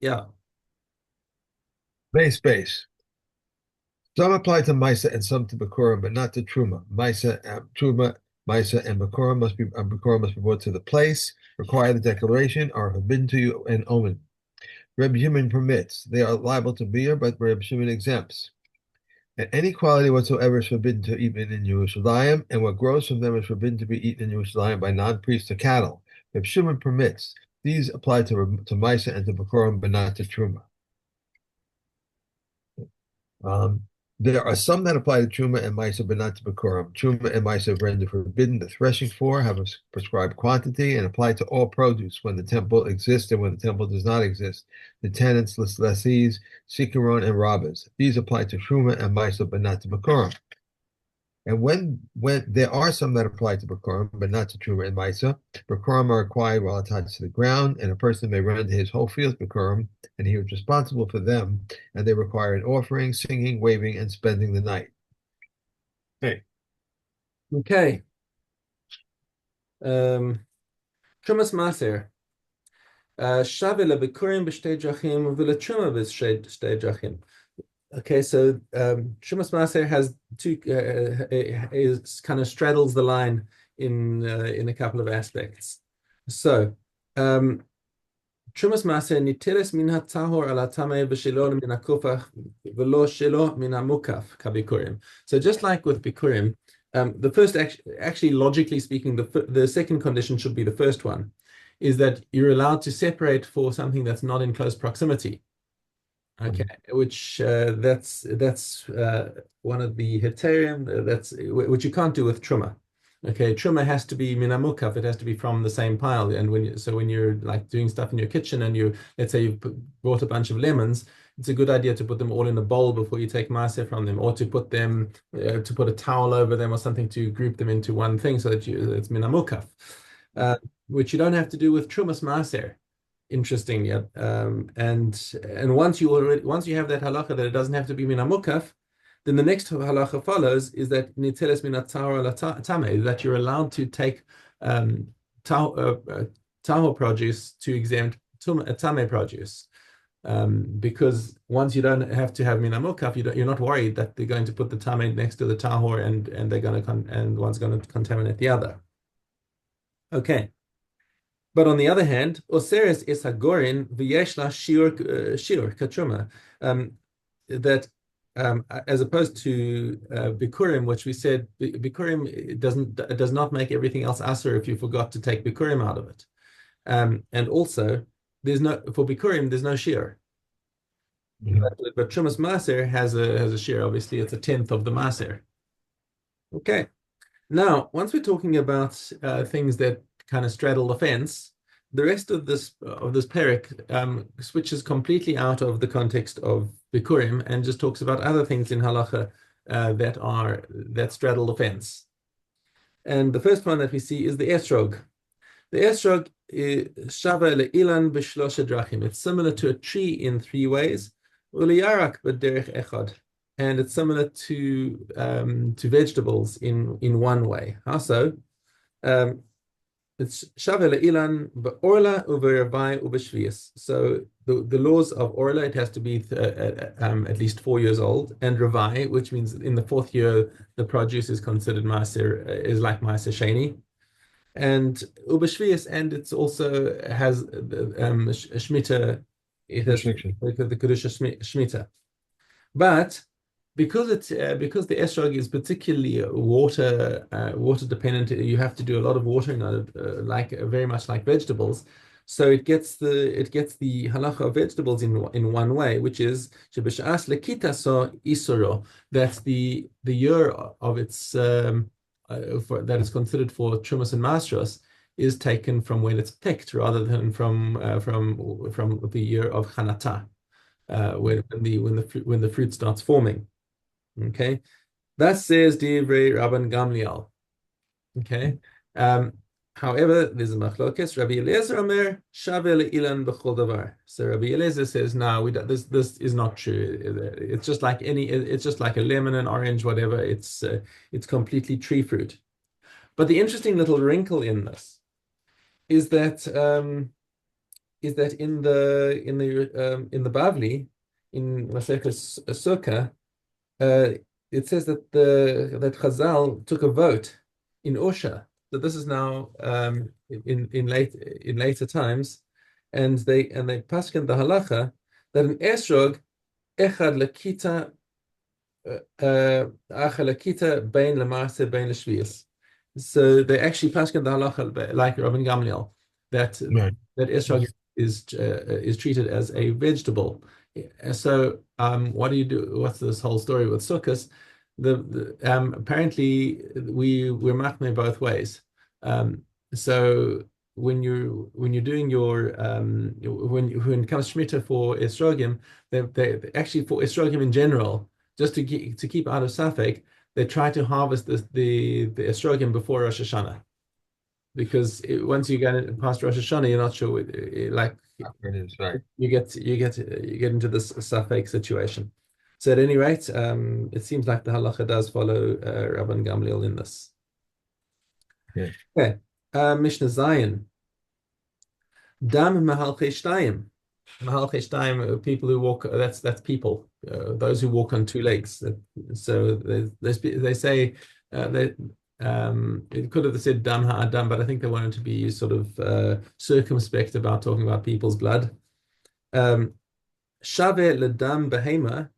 Yeah. Base. Some apply to Misa and some to Bikurim, but not to Truma. Truma, Misa, and Bikurim must be brought to the place, require the declaration, are forbidden to you, and omen. Reb Shimon permits. They are liable to beer, but Reb Shimon exempts. And any quality whatsoever is forbidden to eat in Yerushalayim, and what grows from them is forbidden to be eaten in Yerushalayim by non-priests or cattle. Reb Shimon permits. These apply to Misa and to Bikurim, but not to Truma. Um, there are some that apply to Truma and Maisa, but not to Bikurim. Truma and Maisa are rendered forbidden. The threshing floor have a prescribed quantity and apply to all produce when the temple exists and when the temple does not exist. The tenants, lessees, sikaron, and robbers. These apply to Truma and Maisa, but not to Bikurim. And when there are some that apply to Bikurim, but not to Truma and Maisa, Bikurim are acquired while attached to the ground, and a person may render his whole field Bikurim, and he is responsible for them, and they require an offering, singing, waving, and spending the night. Hey. Okay. Trumas Maser. Shave lebikurim b'shtei drachim v'letruma b'shtei drachim. Okay, so Trumas Maser has two is kind of straddles the line in a couple of aspects. So Trumas Maser niteles min hatahor al hatamei v'shelo min hakufach v'lo shelo min hamukaf kabikurim. So just like with bikurim, the first actually logically speaking, the second condition should be the first one, is that you're allowed to separate for something that's not in close proximity. Okay, which that's one of the heterium that's which you can't do with truma. Okay, truma has to be minamukaf. It has to be from the same pile. And when you're like doing stuff in your kitchen and let's say you've bought a bunch of lemons, it's a good idea to put them all in a bowl before you take maaser from them, or to put them to put a towel over them or something to group them into one thing so that it's minamukaf, uh, which you don't have to do with trumas maaser. Interesting, yeah. And once you have that halacha that it doesn't have to be minamukaf, then the next halacha follows is that niteles minat tame, that you're allowed to take tahor produce to exempt tame produce, because once you don't have to have minamukaf, you're not worried that they're going to put the tame next to the tahor and they're going to and one's going to contaminate the other. Okay. But on the other hand, Osiris is Hagorin v'yeshla shiur katruma. That as opposed to Bikurim, which we said Bikurim does not make everything else asur if you forgot to take Bikurim out of it. And also, there's no for Bikurim there's no shiur. Mhm. But Trumas Maser has a shiur. Obviously, it's a tenth of the Maser. Okay. Now, once we're talking about things that kind of straddle the fence, the rest of this parak switches completely out of the context of Bikurim and just talks about other things in halacha that straddle the fence. And the first one that we see is the esrog. The esrog is shava le'ilan b'shlosha drachim. It's similar to a tree in three ways. Uliyarak b'derech echad, and it's similar to vegetables in one way. Also, it's shave le'ilan ba'orla u'v'ravai u'b'shvius. So the laws of orla, it has to be at least 4 years old, and ravai, which means in the fourth year the produce is considered maaser, is like maaser sheni, and u'b'shvius, and it's also has shmita. It has Restriction. the kedusha shmita. But because the esrog is particularly water dependent, you have to do a lot of watering on it, very much like vegetables. So it gets the halacha of vegetables in one way, which is shebishas lekitaso isoro. That's the year of its that is considered for trumas and masros is taken from when it's picked rather than from the year of chanata, when the fruit starts forming. Okay, that says Divrei Rabban Gamliel. Okay, however, there's a machlokes. Rabbi Eliezer Omer Shave Ilan B'chol Davar. So Rabbi Eliezer says, no, this is not true. It's just like it's just like a lemon, an orange, whatever. It's completely tree fruit. But the interesting little wrinkle in this is that is that in the Bavli, in Maseches Sukkah, it says that Chazal took a vote in Osha. So this is now in later times, and they paskin the halacha that an esrog echad lekita achalakita bein lemase bein leshvius. So they actually paskin the halacha like Rabban Gamliel that Right. that esrog is treated as a vegetable. So what do you do? What's this whole story with sukkahs? Apparently we're machmir both ways. So when you're doing your when it comes shmita for estrogim, they actually for estrogim in general, just to keep out of safek, they try to harvest the estrogim before Rosh Hashanah because once you get past Rosh Hashanah, you're not sure like It is right. you get into this safek situation. So at any rate, it seems like the halacha does follow Rabban Gamliel in this. Yeah. Okay, Mishnah Zion. Dam Mahalchei Shtayim. Mahalchei Shtayim, people who walk, that's people, those who walk on two legs. So they say it could have said Dam Ha'adam, but I think they wanted to be sort of circumspect about talking about people's blood. Shave Ledam Behema,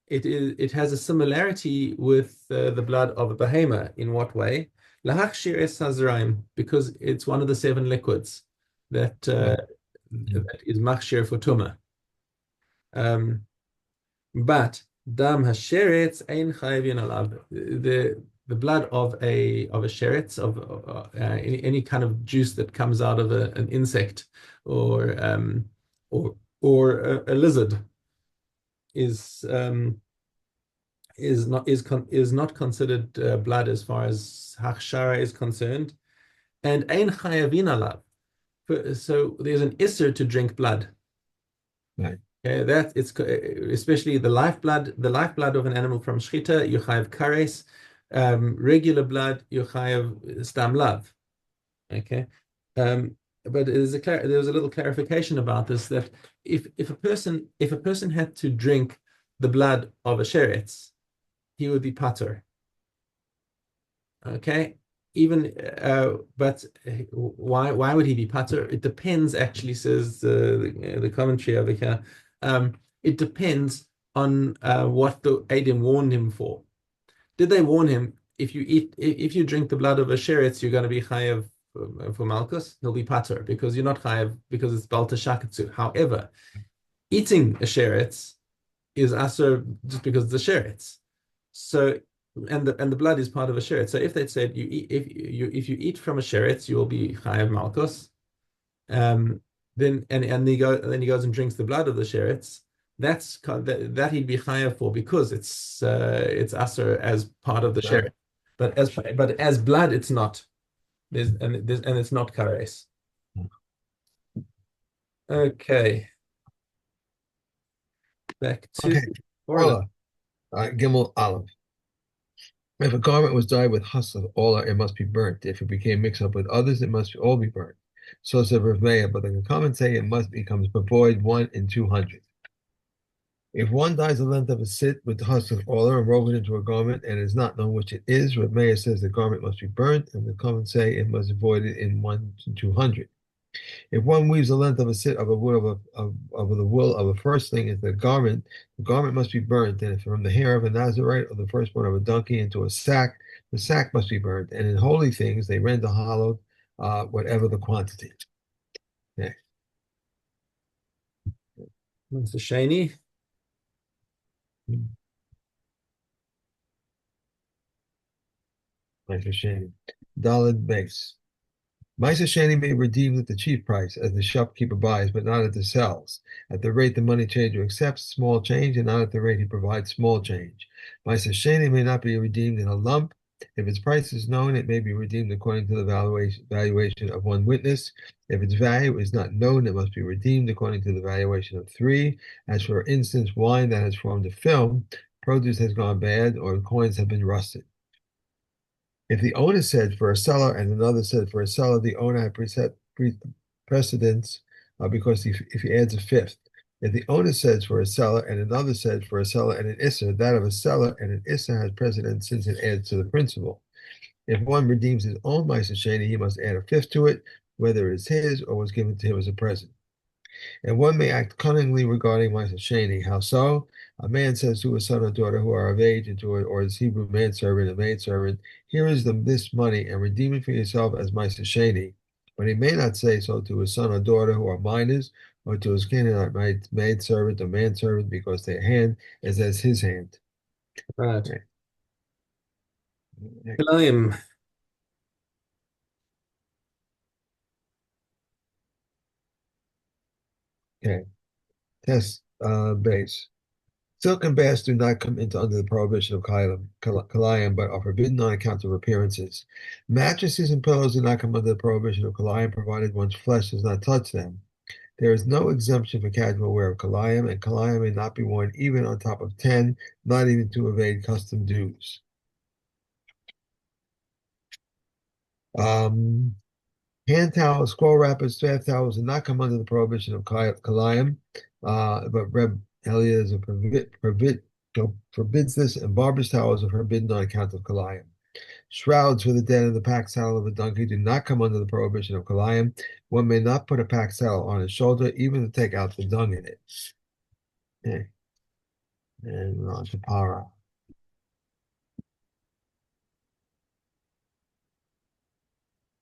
it has a similarity with the blood of a behema. In what way? Lahachshir es hazraim, because it's one of the seven liquids that that is machshir for tuma. But dam hasheretz ein chayvin alav. The blood of a sheretz any kind of juice that comes out of an insect or a lizard is not considered blood as far as hachshara is concerned, and ein chayavin alav. So there's an isser to drink blood. Right. That it's especially the lifeblood of an animal from shchita, you chayav kares, regular blood, you chayav stam lav. Okay. But there was a little clarification about this that if a person had to drink the blood of a sheretz, he would be pater. Okay, but why would he be pater? It depends. Actually, says the commentary over here. It depends on what the Adim warned him for. Did they warn him if you drink the blood of a sheretz, you're going to be chayav for Malkus? He'll be pater because you're not chayav because it's balta shakatsu. However, eating a sheretz is aser just because it's a sheretz. So and the blood is part of a sheretz. So if they said if you eat from a sheretz, you will be chayav malchus. Then he goes and drinks the blood of the sheretz. That he'd be chayav for because it's aser as part of the sheretz. But as blood, it's not. And it's not kares. Okay. Back to Orla. Gimel Aleph. If a garment was dyed with hasav ola, it must be burnt. If it became mixed up with others, it must all be burnt. So said Rav Meir, but the comments say it must becomes void 1 in 200. If one dyes the length of a sit with hasav ola and wove it into a garment and it is not known which it is, Rav Meir says the garment must be burnt, and the comments say it must be voided in 1 to 200. If one weaves the length of a sit of the wool of a firstling into the garment must be burnt. And if from the hair of a Nazarite or the firstborn of a donkey into a sack, the sack must be burnt. And in holy things they render hollowed, whatever the quantity. Okay. Mr. Shani. Mr. Shani. Dalid base. Ma'aser Sheni may redeem at the chief price, as the shopkeeper buys, but not at the sells. At the rate the money changer accepts small change, and not at the rate he provides small change. Ma'aser Sheni may not be redeemed in a lump. If its price is known, it may be redeemed according to the valuation of one witness. If its value is not known, it must be redeemed according to the valuation of three. As for instance, wine that has formed a film, produce has gone bad, or coins have been rusted. If the owner said for a seller and another said for a seller, the owner had precedence because if he adds a fifth. If the owner says for a seller and another says for a seller and an issa, that of a seller and an issa has precedence since it adds to the principal. If one redeems his own Meiser Sheni, he must add a fifth to it, whether it's his or was given to him as a present. And one may act cunningly regarding Meiser Sheni. How so? A man says to his son or daughter who are of age, and to or his Hebrew manservant and maidservant, here is this money, and redeem it for yourself as Meiser Sheni. But he may not say so to his son or daughter who are minors, or to his Canaanite maidservant or manservant, because their hand is as his hand. Right. Okay. Kilayim. Okay. Test base. Silk and bass do not come into under the prohibition of kalayim, but are forbidden on account of appearances. Mattresses and pillows do not come under the prohibition of kalayim, provided one's flesh does not touch them. There is no exemption for casual wear of kalayim, and kalayim may not be worn even on top of 10, not even to evade custom dues. Um, Hand towels, scroll wrappers, staff towels do not come under the prohibition of kalayim, but Reb Eliezer forbids this, and barber's towels are forbidden on account of kalayim. Shrouds for the dead and the pack saddle of a donkey do not come under the prohibition of kalayim. One may not put a pack saddle on his shoulder, even to take out the dung in it. Okay. And we're on to para.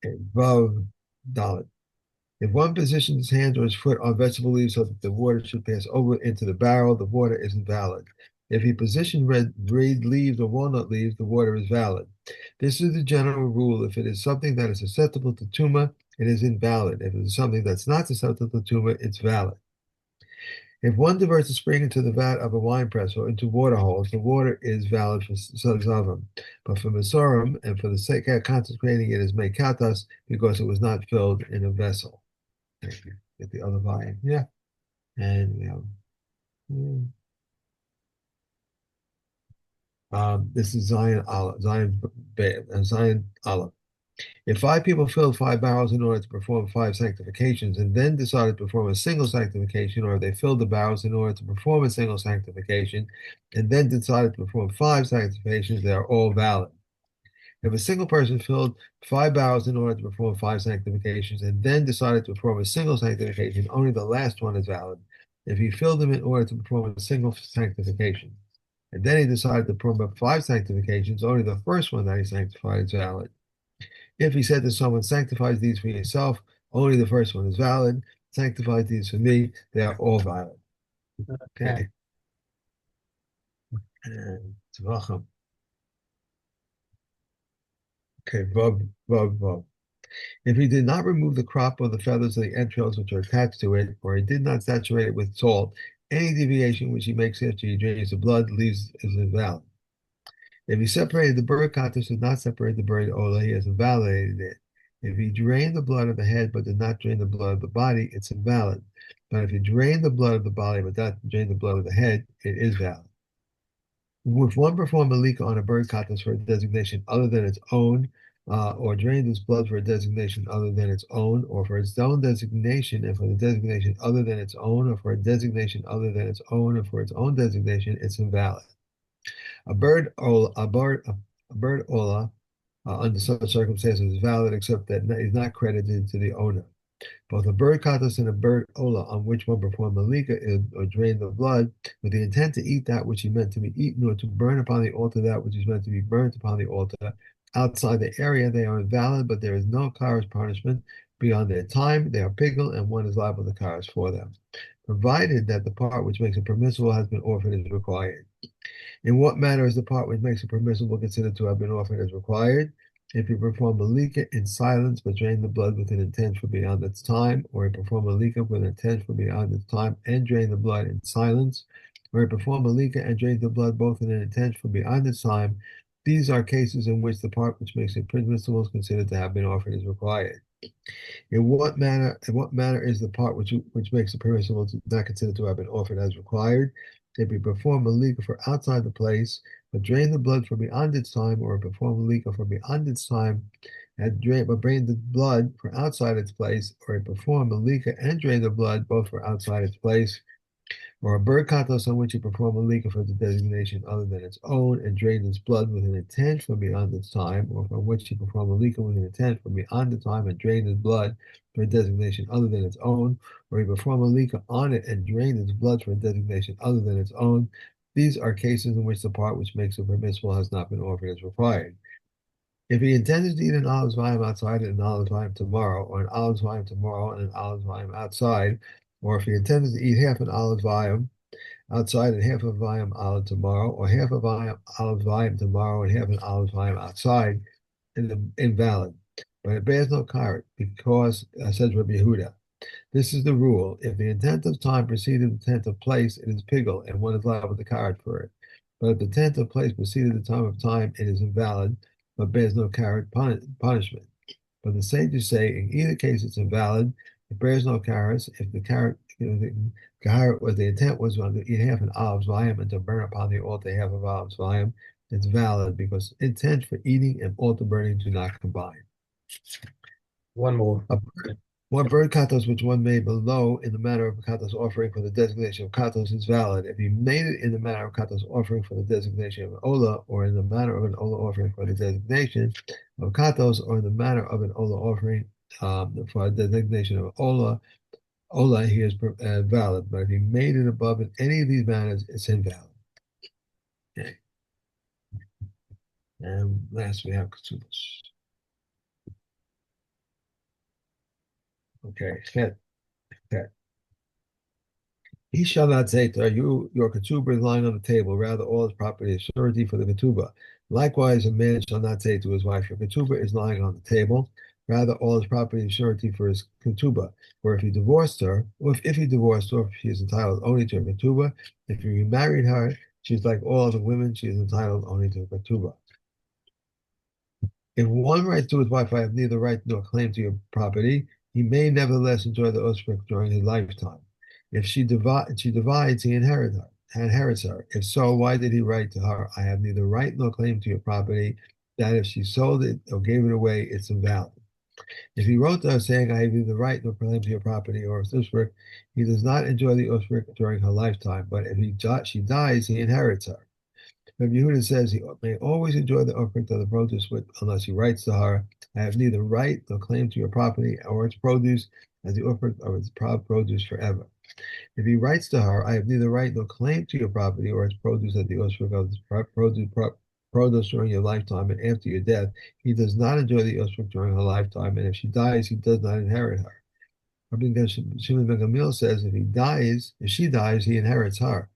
Okay. Vav Dalit. If one positions his hand or his foot on vegetable leaves so that the water should pass over into the barrel, the water isn't valid. If he positioned red leaves or walnut leaves, the water is valid. This is the general rule. If it is something that is susceptible to tumah, it is invalid. If it is something that's not susceptible to tumah, it's valid. If one diverts a spring into the vat of a wine press or into water holes, the water is valid for Zavim. But for Masorim and for the sake of consecrating it as Mekatas, because it was not filled in a vessel. Thank you. Get the other volume. Yeah. And we have, this is Zion Olive, Zion Olive. If 5 people filled 5 barrels in order to perform 5 sanctifications and then decided to perform a single sanctification, or they filled the barrels in order to perform a single sanctification and then decided to perform 5 sanctifications, they are all valid. If a single person filled 5 barrels in order to perform 5 sanctifications and then decided to perform a single sanctification, only the last one is valid. If he filled them in order to perform a single sanctification, and then he decided to perform 5 sanctifications, only the first one that he sanctified is valid. If he said to someone, sanctify these for yourself, only the first one is valid. Sanctify these for me, they are all valid. Okay. And Tzvachim. Okay, Vav. If he did not remove the crop or the feathers of the entrails which are attached to it, or he did not saturate it with salt, any deviation which he makes after he drains the blood leaves is invalid. If he separated the bird carcass did not separate the bird ola, he has invalidated it. If he drained the blood of the head but did not drain the blood of the body, it's invalid. But if he drained the blood of the body but did not drain the blood of the head, it is valid. If one performed a leak on a bird carcass for a designation other than its own, or drained its blood for a designation other than its own, or for its own designation, and for the designation other than its own, or for a designation other than its own, or for its own designation, it's invalid. A bird ola, under such circumstances is valid, except that it is not credited to the owner. Both a bird carcass and a bird ola on which one performed malika or drained the blood with the intent to eat that which is meant to be eaten, or to burn upon the altar that which is meant to be burnt upon the altar. Outside the area, they are invalid, but there is no karas punishment beyond their time. They are pigul, and one is liable to karas for them, provided that the part which makes it permissible has been offered as required. In what manner is the part which makes it permissible considered to have been offered as required? If he perform malika in silence but drain the blood with an intent for beyond its time, or he perform malika with an intent for beyond its time and drain the blood in silence, or he perform malika and drain the blood both in an intent for beyond its time, these are cases in which the part which makes it permissible is considered to have been offered as required. In what manner is the part which makes it permissible not considered to have been offered as required? If we perform a legal for outside the place, but drain the blood for beyond its time, or perform a legal for beyond its time, had drained but drained the blood for outside its place, or he performed malika and drained the blood both for outside its place, or a bird katos on which he performed malika for the designation other than its own and drained its blood with an intent from beyond its time, or from which he performed malika with an intent from beyond the time and drained its blood for a designation other than its own, or he performed malika on it and drained its blood for a designation other than its own. These are cases in which the part which makes it permissible has not been offered as required. If he intended to eat an olive vine outside and an olive vine tomorrow, or an olive vine tomorrow and an olive vine outside, or if he intended to eat half an olive vine outside and half a vine olive tomorrow, or half a vine olive vine tomorrow and half an olive vine outside, invalid. But it bears no karet because, says Rabbi Yehuda, this is the rule. If the intent of time preceded the intent of place, it is pigul, and one is liable to karet for it. But if the intent of place preceded the time, it is invalid, but bears no karet punishment. But the sages say in either case it's invalid. It bears no karet. If the karet, the karet was the intent was to eat half an olive's volume and to burn upon the altar half of olive's volume, it's valid because intent for eating and altar burning do not combine. One more. One bird katos which one made below in the manner of a katos offering for the designation of katos is valid. If he made it in the manner of katos offering for the designation of an ola, or in the manner of an ola offering for the designation of katos, or in the manner of an ola offering for the designation of ola, he is valid. But if he made it above in any of these manners, it's invalid. Okay. And last we have ketubas. Okay. Okay. He shall not say to her, your ketubah is lying on the table. Rather, all his property is surety for the ketubah. Likewise, a man shall not say to his wife, your ketubah is lying on the table. Rather, all his property is surety for his ketubah. For if he divorced her, or if he divorced her, she is entitled only to her ketubah. If he remarried her, she is like all other women. She is entitled only to her ketubah. If one writes to his wife, I have neither right nor claim to your property, he may nevertheless enjoy the osric during his lifetime. If she divides, he inherits her. If so, why did he write to her, I have neither right nor claim to your property, that if she sold it or gave it away, it's invalid. If he wrote to her saying, I have neither right nor claim to your property or usufruct, he does not enjoy the usufruct during her lifetime, but if she dies, he inherits her. Rabbi Yehuda says he may always enjoy the usufruct of the produce unless he writes to her, I have neither right nor claim to your property or its produce as the usufruct of its produce forever. If he writes to her, I have neither right nor claim to your property or its produce as the usufruct of its produce during your lifetime and after your death, he does not enjoy the usufruct during her lifetime, and if she dies, he does not inherit her. Rabbi Shimon ben Gamliel says if she dies, he inherits her.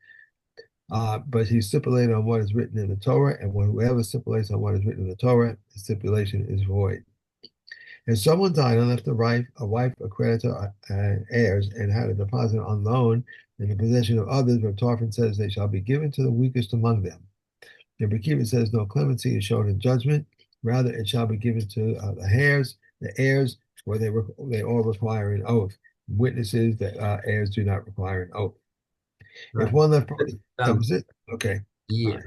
But he stipulated on what is written in the Torah, and whoever stipulates on what is written in the Torah, the stipulation is void. If someone died and left a wife, a creditor, heirs, and had a deposit on loan in the possession of others, Reb Tarfon says they shall be given to the weakest among them. Reb Akiva says no clemency is shown in judgment; rather, it shall be given to the heirs, where they all require an oath. Witnesses that heirs do not require an oath. If Right. one left, that was it. Okay. All Yeah. right.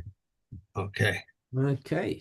Okay. Okay.